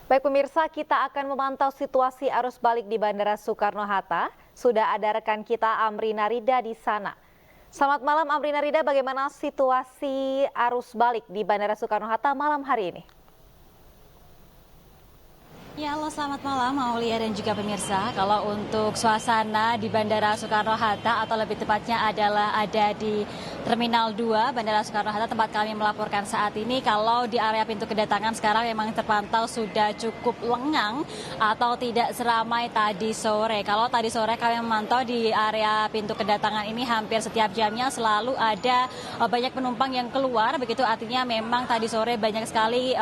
Baik pemirsa, kita akan memantau situasi arus balik di Bandara Soekarno-Hatta. Sudah ada rekan kita Amrina Rida di sana. Selamat malam Amrina Rida, bagaimana situasi arus balik di Bandara Soekarno-Hatta malam hari ini? Ya, halo selamat malam Aulia dan juga pemirsa. Kalau untuk suasana di Bandara Soekarno-Hatta atau lebih tepatnya adalah ada di Terminal 2 Bandara Soekarno-Hatta tempat kami melaporkan saat ini. Kalau di area pintu kedatangan sekarang memang terpantau sudah cukup lengang atau tidak seramai tadi sore. Kalau tadi sore kami memantau di area pintu kedatangan ini hampir setiap jamnya selalu ada banyak penumpang yang keluar. Begitu artinya memang tadi sore banyak sekali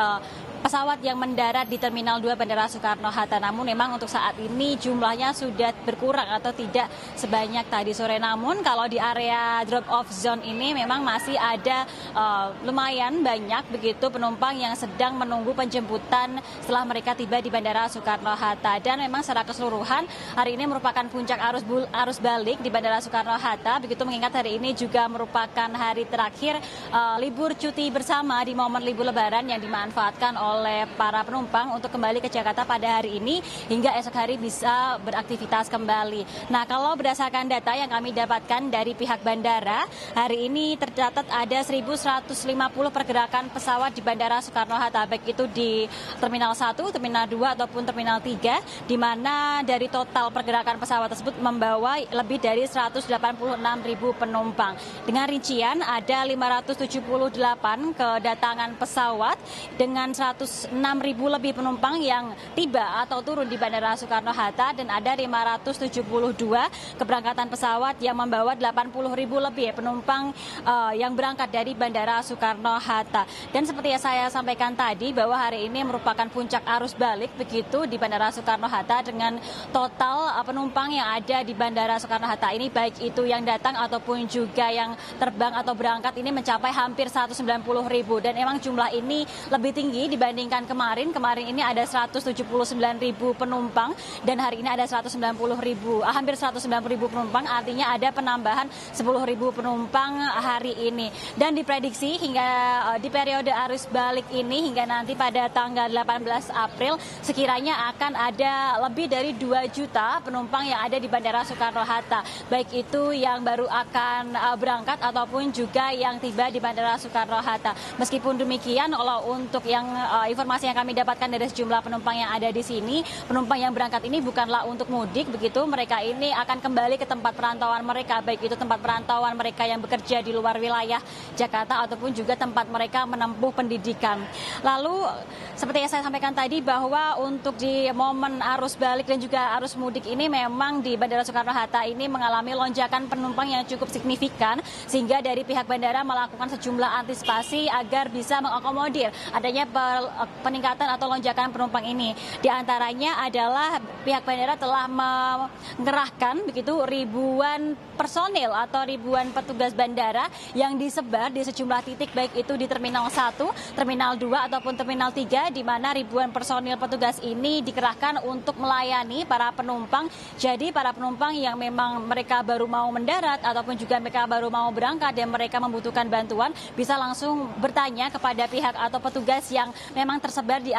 pesawat yang mendarat di Terminal 2 Bandara Soekarno-Hatta. Namun memang untuk saat ini jumlahnya sudah berkurang atau tidak sebanyak tadi sore. Namun kalau di area drop off zone ini memang masih ada lumayan banyak begitu penumpang yang sedang menunggu penjemputan setelah mereka tiba di Bandara Soekarno-Hatta. Dan memang secara keseluruhan hari ini merupakan puncak arus balik di Bandara Soekarno-Hatta. Begitu mengingat hari ini juga merupakan hari terakhir libur cuti bersama di momen libur Lebaran yang dimanfaatkan oleh para penumpang untuk kembali ke Jakarta pada hari ini hingga esok hari bisa beraktivitas kembali. Nah, kalau berdasarkan data yang kami dapatkan dari pihak bandara, hari ini tercatat ada 1.150 pergerakan pesawat di Bandara Soekarno-Hatta, baik itu di Terminal 1, Terminal 2 ataupun Terminal 3, di mana dari total pergerakan pesawat tersebut membawa lebih dari 186.000 penumpang. Dengan rincian ada 578 kedatangan pesawat dengan 106.000 lebih penumpang yang tiba atau turun di Bandara Soekarno-Hatta dan ada 572 keberangkatan pesawat yang membawa 80.000 lebih penumpang yang berangkat dari Bandara Soekarno-Hatta. Dan seperti yang saya sampaikan tadi bahwa hari ini merupakan puncak arus balik begitu di Bandara Soekarno-Hatta dengan total penumpang yang ada di Bandara Soekarno-Hatta ini baik itu yang datang ataupun juga yang terbang atau berangkat ini mencapai hampir 190.000 dan memang jumlah ini lebih tinggi dibandingkan kemarin. Kemarin ini ada 179.000 penumpang dan hari ini ada hampir 190.000 penumpang, artinya ada penambahan 10.000 penumpang hari ini. Dan diprediksi hingga di periode arus balik ini hingga nanti pada tanggal 18 April sekiranya akan ada lebih dari 2 juta penumpang yang ada di Bandara Soekarno-Hatta, baik itu yang baru akan berangkat ataupun juga yang tiba di Bandara Soekarno-Hatta. Meskipun demikian, kalau untuk yang informasi yang kami dapatkan dari sejumlah penumpang yang ada di sini, penumpang yang berangkat ini bukanlah untuk mudik begitu, mereka ini akan kembali ke tempat perantauan mereka, baik itu tempat perantauan mereka yang bekerja di luar wilayah Jakarta ataupun juga tempat mereka menempuh pendidikan. Lalu seperti yang saya sampaikan tadi bahwa untuk di momen arus balik dan juga arus mudik ini memang di Bandara Soekarno-Hatta ini mengalami lonjakan penumpang yang cukup signifikan sehingga dari pihak bandara melakukan sejumlah antisipasi agar bisa mengakomodir adanya peningkatan atau lonjakan penumpang ini. Di antaranya adalah pihak bandara telah mengerahkan begitu ribuan personil atau ribuan petugas bandara yang disebar di sejumlah titik baik itu di Terminal 1, Terminal 2 ataupun Terminal 3 di mana ribuan personil petugas ini dikerahkan untuk melayani para penumpang. Jadi para penumpang yang memang mereka baru mau mendarat ataupun juga mereka baru mau berangkat dan mereka membutuhkan bantuan bisa langsung bertanya kepada pihak atau petugas yang memang tersebar di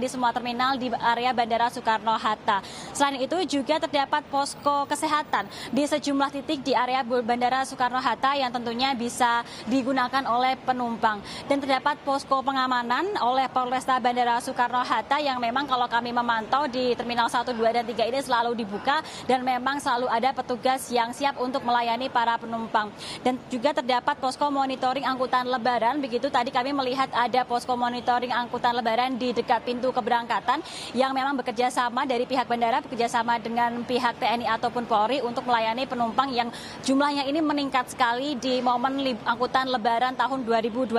semua terminal di area Bandara Soekarno-Hatta. Selain itu juga terdapat posko kesehatan di sejumlah titik di area Bandara Soekarno-Hatta yang tentunya bisa digunakan oleh penumpang. Dan terdapat posko pengamanan oleh Polresta Bandara Soekarno-Hatta yang memang kalau kami memantau di Terminal 1, 2, dan 3 ini selalu dibuka dan memang selalu ada petugas yang siap untuk melayani para penumpang. Dan juga terdapat posko monitoring angkutan lebaran, begitu tadi kami melihat ada posko monitoring angkutan lebaran di dekat pintu keberangkatan yang memang bekerja sama dari pihak bandara, bekerja sama dengan pihak TNI ataupun Polri untuk melayani penumpang yang jumlahnya ini meningkat sekali di momen angkutan lebaran tahun 2024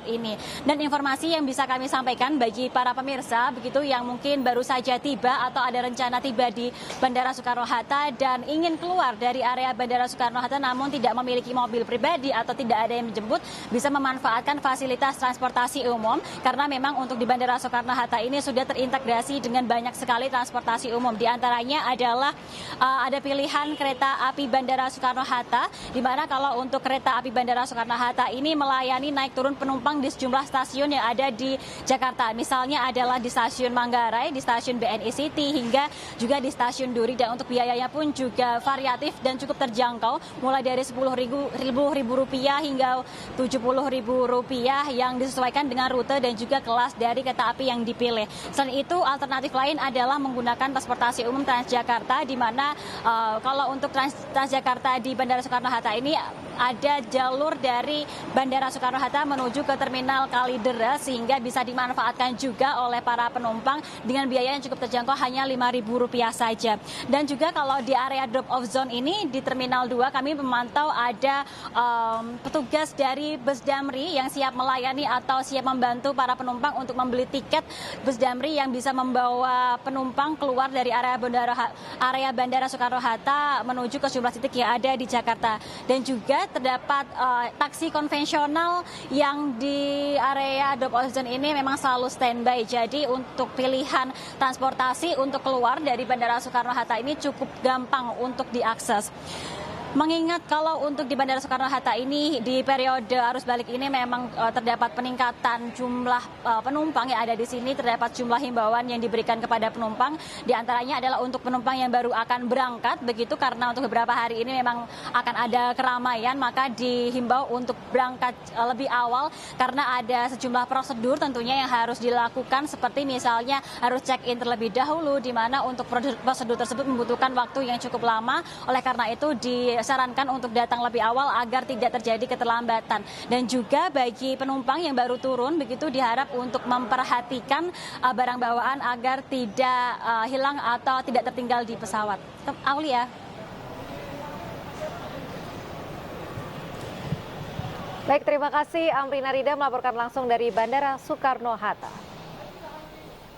ini. Dan informasi yang bisa kami sampaikan bagi para pemirsa begitu yang mungkin baru saja tiba atau ada rencana tiba di Bandara Soekarno-Hatta dan ingin keluar dari area Bandara Soekarno-Hatta namun tidak memiliki mobil pribadi atau tidak ada yang menjemput, bisa memanfaatkan fasilitas transportasi umum umum karena memang untuk di Bandara Soekarno-Hatta ini sudah terintegrasi dengan banyak sekali transportasi umum. Di antaranya adalah ada pilihan kereta api Bandara Soekarno-Hatta, di mana kalau untuk kereta api Bandara Soekarno-Hatta ini melayani naik turun penumpang di sejumlah stasiun yang ada di Jakarta. Misalnya adalah di stasiun Manggarai, di stasiun BNI City, hingga juga di stasiun Duri. Dan untuk biayanya pun juga variatif dan cukup terjangkau, mulai dari Rp10.000 hingga Rp70.000 yang disesuaikan dengan rute dan juga kelas dari kereta api yang dipilih. Selain itu, alternatif lain adalah menggunakan transportasi umum Transjakarta, di mana kalau untuk Transjakarta di Bandara Soekarno-Hatta ini ada jalur dari Bandara Soekarno-Hatta menuju ke Terminal Kalideres, sehingga bisa dimanfaatkan juga oleh para penumpang dengan biaya yang cukup terjangkau, hanya Rp5.000 saja. Dan juga kalau di area drop off zone ini di Terminal 2 kami memantau ada petugas dari Bus Damri yang siap melayani atau siap membantu para penumpang untuk membeli tiket Bus Damri yang bisa membawa penumpang keluar dari area Bandara Soekarno-Hatta menuju ke sejumlah titik yang ada di Jakarta. Dan juga terdapat taksi konvensional yang di area drop off zone ini memang selalu standby. Jadi untuk pilihan transportasi untuk keluar dari Bandara Soekarno-Hatta ini cukup gampang untuk diakses. Mengingat kalau untuk di Bandara Soekarno-Hatta ini di periode arus balik ini memang terdapat peningkatan jumlah penumpang yang ada di sini, terdapat jumlah himbauan yang diberikan kepada penumpang. Di antaranya adalah untuk penumpang yang baru akan berangkat, begitu karena untuk beberapa hari ini memang akan ada keramaian, maka dihimbau untuk berangkat lebih awal karena ada sejumlah prosedur tentunya yang harus dilakukan, seperti misalnya harus check-in terlebih dahulu, di mana untuk prosedur tersebut membutuhkan waktu yang cukup lama. Oleh karena itu disarankan untuk datang lebih awal agar tidak terjadi keterlambatan. Dan juga bagi penumpang yang baru turun, begitu diharap untuk memperhatikan barang bawaan agar tidak hilang atau tidak tertinggal di pesawat. Aulia. Baik, terima kasih Amrina Rida melaporkan langsung dari Bandara Soekarno-Hatta.